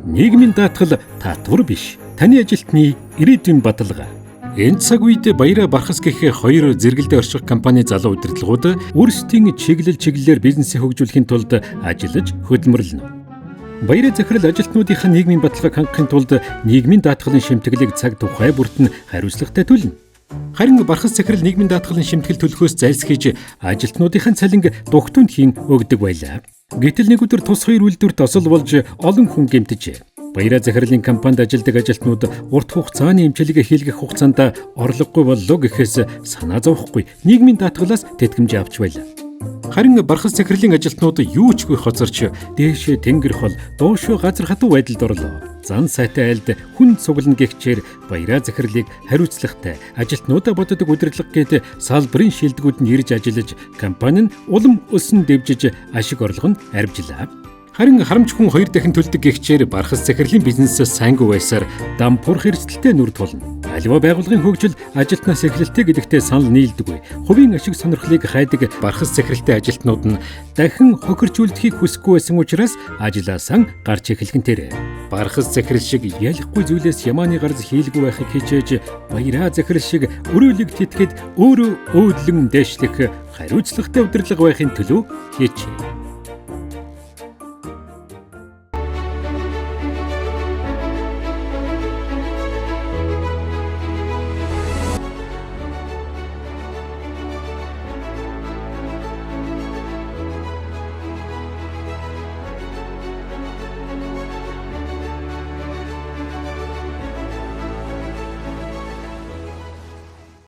Нийгмийн даатгал татвар биш. Таны ажилтны ирээдүйн баталгаа. Энэ цаг үед Баяраа Бархас гэх хоёр зэрэгэлдээ орших компани залуу удирдлагууд өөрсдийн чиглэлээр бизнесээ хөгжүүлэхийн тулд ажиллаж хөдөлмөрлөнө. Баяраа захирал ажилтнуудынхаа нийгмийн баталгааг хангахын тулд нийгмийн даатгалын шимтгэлийг цаг тухай бүрт нь хариуцлагатай төлнө. Харин Бархас захирал нийгмийн даатгалын шимтгэл төлөхөөс зайлсхийж ажилтнуудынхаа цалинг дугтуйнд хийн өгдөг байлаа. Гэтэл нэг өдөр тус хоёр үйлдвэрт осол болж олон хүн гэмтжээ. Баяраа захирлын компанид ажилладаг ажилтнууд урт хугацааны эмчилгээ хийлгэх хугацаанд орлогогүй боллоо гэхээс санаа зовхгүй нийгмийн даатгалаас тэтгэмж авч байлаа. Харин Бархас захирлын ажилтнууд юу ч үгүй хоцорч дээшээ тэнгэр хол доошоо газар хатуу байдалд орлоо. Зан сайтай айлд хүн цуглана гихчээр Баяраа захирлыг хариуцлагатай ажилтнуудаа боддог удирдлага гээд салбарын шилдэгүүд нь ирж ажиллаж компани нь улам өсөн дэвжиж ашиг орлого нь арвжлаа. Харин харамч хүн хоёр дахин төлдөг гихчээр Бархас захирлын бизнесээс сайнгүй байсаар дампуурх эрсдэлтэй нүр тулна. Аливаа байгууллагын хөгжил ажилтнаас эхлэлтэй гэдэгтээ санал нийлдэггүй. Хувийн ашиг сонирхлыг хайдаг Бархас захирлтай ажилтнууд нь дахин хохиржүүлдэхийг хүсэхгүй байсан учраас ажилласаа гарч эхлэхэнтэй. Бархас захирал шиг ялахгүй зүйлээс ямааны гарц хийлгүй байхыг хичээж Баяраа захирал шиг өрөөлөг тэтгэд өөрөө өөдлөн дэвшлэх хариуцлагатай удирдлага байхын төлөө хийчихэ.